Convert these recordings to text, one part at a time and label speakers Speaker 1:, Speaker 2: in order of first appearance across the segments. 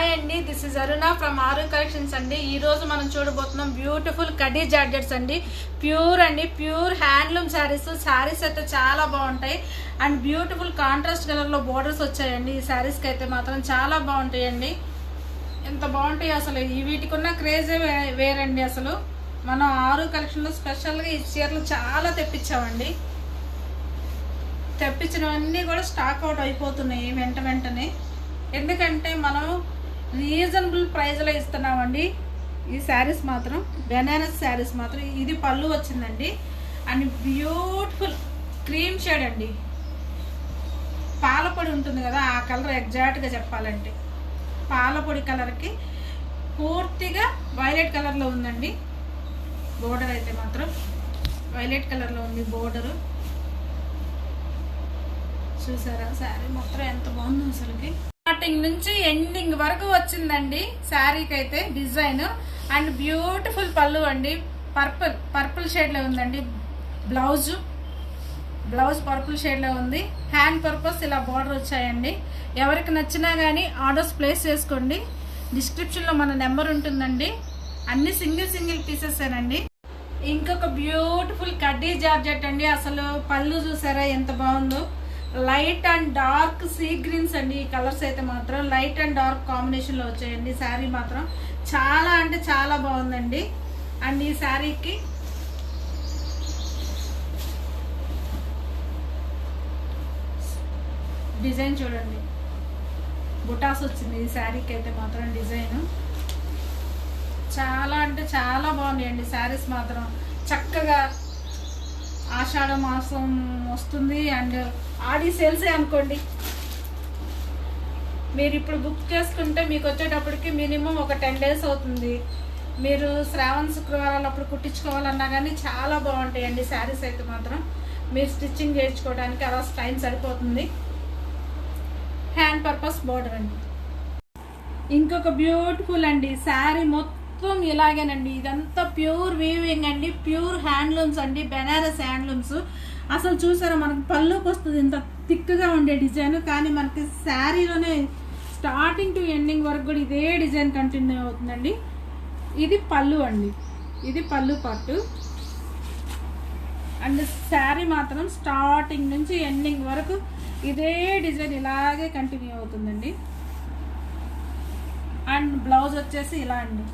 Speaker 1: Hi అండి, this is Aruna from ఆరు collections అండి. ఈ రోజు మనం చూడబోతున్నాం బ్యూటిఫుల్ కడ్డీ జార్జెట్స్ అండి. ప్యూర్ అండి, ప్యూర్ హ్యాండ్లూమ్ శారీస్ అయితే చాలా బాగుంటాయి. అండ్ బ్యూటిఫుల్ కాంట్రాస్ట్ కలర్ లో బోర్డర్స్ వచ్చాయండి. ఈ శారీస్ కి అయితే మాత్రం చాలా బాగుంటాయండి. ఎంత బాగుంటాయి అసలు. ఈ వీటికి ఉన్న క్రేజే వేరండి. అసలు మనం ఆరు కలెక్షన్ లో స్పెషల్ గా ఈ చీరలు చాలా తెప్పించామండి. తెప్పించినవన్నీ కూడా స్టాక్ అవుట్ అయిపోతున్నాయి వెంటనే. ఎందుకంటే మనం రీజనబుల్ ప్రైస్లో ఇస్తున్నామండి. ఈ శారీస్ మాత్రం బెనారస్ శారీస్ మాత్రం. ఇది పళ్ళు వచ్చిందండి. అండ్ బ్యూటిఫుల్ క్రీమ్ షేడ్ అండి. పాలపొడి ఉంటుంది కదా, ఆ కలర్ ఎగ్జాక్ట్గా చెప్పాలంటే పాలపొడి కలర్కి పూర్తిగా వైలెట్ కలర్లో ఉందండి. బోర్డర్ అయితే మాత్రం వైలెట్ కలర్లో ఉంది బోర్డరు. చూసారా శారీ మొత్తం ఎంత బాగుందో అసలుకి. స్టార్టింగ్ నుంచి ఎండింగ్ వరకు వచ్చిందండి శారీకి అయితే డిజైన్. అండ్ బ్యూటిఫుల్ పళ్ళు అండి. పర్పుల్ షేడ్ లో ఉందండి. బ్లౌజ్ పర్పుల్ షేడ్ లో ఉంది. హ్యాండ్ పర్పస్ ఇలా బార్డర్ వచ్చాయండి. ఎవరికి నచ్చినా కానీ ఆర్డర్స్ ప్లేస్ చేసుకోండి. డిస్క్రిప్షన్ లో మన నెంబర్ ఉంటుందండి. అన్ని సింగిల్ పీసెస్ ఏనండి. ఇంకొక బ్యూటిఫుల్ కడ్డీ జార్జెట్ అండి. అసలు పళ్ళు చూసారా ఎంత బాగుందో. Light and dark sea greens అండి. ఈ కలర్స్ అయితే మాత్రం లైట్ అండ్ డార్క్ కాంబినేషన్ లో వచ్చాయండి. శారీ మాత్రం చాలా అంటే చాలా బాగుందండి. అండ్ ఈ శారీకి డిజైన్ చూడండి, బుటాస్ వచ్చింది ఈ శారీకి అయితే మాత్రం. డిజైన్ చాలా అంటే చాలా బాగున్నాయండి శారీస్ మాత్రం. చక్కగా ఆషాఢ మాసం వస్తుంది. అండ్ ఆడి సేల్సే అనుకోండి. మీరు ఇప్పుడు బుక్ చేసుకుంటే మీకు వచ్చేటప్పటికి మినిమం ఒక 10 days అవుతుంది. మీరు శ్రావణ శుక్రవారాలు అప్పుడు కుట్టించుకోవాలన్నా కానీ చాలా బాగుంటాయండి శారీస్ అయితే మాత్రం. మీరు స్టిచ్చింగ్ చేయించుకోవడానికి అలా టైం సరిపోతుంది. హ్యాండ్ పర్పస్ బోర్డర్ అండి. ఇంకొక బ్యూటిఫుల్ అండి శారీ మొత్తం ఇలాగేనండి. ఇదంతా ప్యూర్ వీవింగ్ అండి, ప్యూర్ హ్యాండ్లూమ్స్ అండి, బెనారస్ హ్యాండ్లూమ్స్. అసలు చూసారా మనకు పళ్ళుకి వస్తుంది ఇంత థిక్గా ఉండే డిజైన్. కానీ మనకి శారీలోనే స్టార్టింగ్ టు ఎండింగ్ వరకు కూడా ఇదే డిజైన్ కంటిన్యూ అవుతుందండి. ఇది పళ్ళు అండి, ఇది పళ్ళు పార్ట్. అండ్ శారీ మాత్రం స్టార్టింగ్ నుంచి ఎండింగ్ వరకు ఇదే డిజైన్ ఇలాగే కంటిన్యూ అవుతుందండి. అండ్ బ్లౌజ్ వచ్చేసి ఇలా అండి,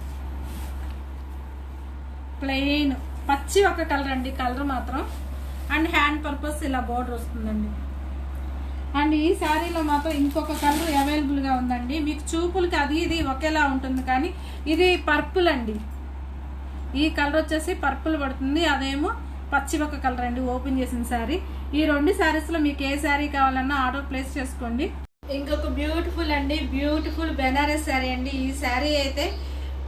Speaker 1: ప్లెయిన్ పచ్చి ఒక కలర్ అండి. కలర్ మాత్రం అండ్ హ్యాండ్ పర్పస్ ఇలా బోర్డర్ వస్తుందండి. అండ్ ఈ శారీలో మాత్రం ఇంకొక కలర్ అవైలబుల్గా ఉందండి. మీకు చూపులకి అది ఇది ఒకేలా ఉంటుంది, కానీ ఇది పర్పుల్ అండి. ఈ కలర్ వచ్చేసి పర్పుల్ పడుతుంది, అదేమో పచ్చి ఒక కలర్ అండి. ఓపెన్ చేసిన శారీ. ఈ 2 శారీస్లో మీకు ఏ శారీ కావాలన్నా ఆర్డర్ ప్లేస్ చేసుకోండి. ఇంకొక బ్యూటిఫుల్ అండి, బ్యూటిఫుల్ బెనారస్ శారీ అండి. ఈ శారీ అయితే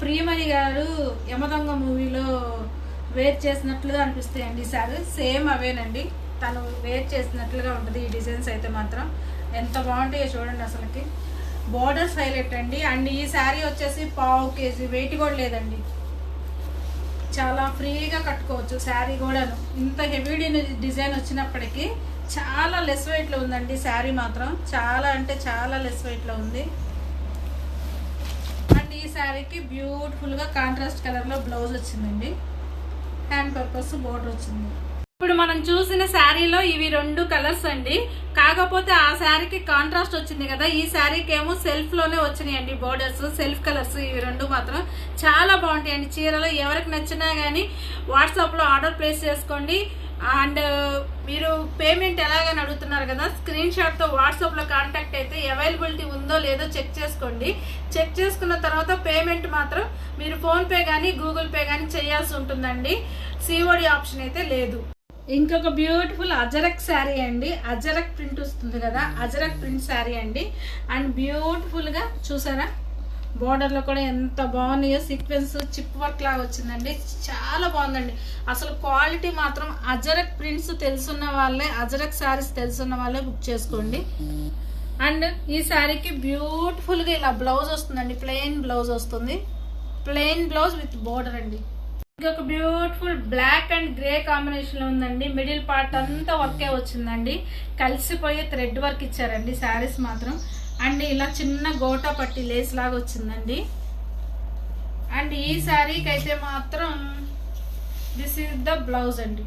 Speaker 1: ప్రియమణి గారు యమదొంగ మూవీలో వేర్ చేసినట్లుగా అనిపిస్తాయండి. ఈ శారీ సేమ్ అవేనండి, తను వేర్ చేసినట్లుగా ఉంటుంది. ఈ డిజైన్స్ అయితే మాత్రం ఎంత బాగుంటాయో చూడండి అసలుకి. బోర్డర్స్ హైలైట్ అండి. అండ్ ఈ శారీ వచ్చేసి 1/2 kg వెయిట్ కూడా లేదండి. చాలా ఫ్రీగా కట్టుకోవచ్చు శారీ కూడాను. ఇంత హెవీ డిజైన్ వచ్చినప్పటికీ చాలా లెస్ వెయిట్లో ఉందండి శారీ మాత్రం. చాలా అంటే చాలా లెస్ వెయిట్లో ఉంది. అండ్ ఈ శారీకి బ్యూటిఫుల్గా కాంట్రాస్ట్ కలర్లో బ్లౌజ్ వచ్చిందండి. హ్యాండ్ పర్పస్ బోర్డర్ వచ్చింది. ఇప్పుడు మనం చూసిన శారీలో ఇవి 2 కలర్స్ అండి. కాకపోతే ఆ శారీకి కాంట్రాస్ట్ వచ్చింది కదా, ఈ శారీకి ఏమో సెల్ఫ్ లోనే వచ్చినాయండి బోర్డర్స్, సెల్ఫ్ కలర్స్. ఇవి 2 మాత్రం చాలా బాగుంటాయండి చీరలు. ఎవరికి నచ్చినా కానీ వాట్సాప్ లో ఆర్డర్ ప్లేస్ చేసుకోండి. అండ్ మీరు పేమెంట్ ఎలాగని అడుగుతున్నారు కదా, స్క్రీన్ షాట్ తో వాట్సాప్ లో కాంటాక్ట్ అయితే అవైలబిలిటీ ఉందో లేదో చెక్ చేసుకోండి. చెక్ చేసుకున్న తర్వాత పేమెంట్ మాత్రం మీరు ఫోన్ పే కానీ గూగుల్ పే కానీ చేయాల్సి ఉంటుందండి. సిఓడి ఆప్షన్ అయితే లేదు. ఇంకొక బ్యూటిఫుల్ అజరక్ శారీ అండి. అజరక్ ప్రింట్ వస్తుంది కదా, అజరక్ ప్రింట్ శారీ అండి. అండ్ బ్యూటిఫుల్ గా చూసారా బోర్డర్ లో కూడా ఎంత బాగున్నాయో. సీక్వెన్స్ చిప్ వర్క్ లాగా వచ్చిందండి. చాలా బాగుందండి అసలు. క్వాలిటీ మాత్రం అజరక్ ప్రింట్స్ తెలుసున్న వాళ్ళే, అజరక్ శారీస్ తెలుసున్న వాళ్ళే బుక్ చేసుకోండి. అండ్ ఈ శారీకి బ్యూటిఫుల్ గా ఇలా బ్లౌజ్ వస్తుందండి. ప్లెయిన్ బ్లౌజ్ వస్తుంది, ప్లెయిన్ బ్లౌజ్ విత్ బోర్డర్ అండి. ఇంకొక beautiful black and grey combination లో ఉందండి. మిడిల్ పార్ట్ అంతా వర్కే వచ్చిందండి. కలిసిపోయే థ్రెడ్ వర్క్ ఇచ్చారండి శారీస్ మాత్రం. అండ్ ఇలా చిన్న గోటా పట్టి లేస్ లాగా వచ్చిందండి. అండ్ ఈ శారీకి అయితే మాత్రం దిస్ ఈజ్ ద బ్లౌజ్ అండి.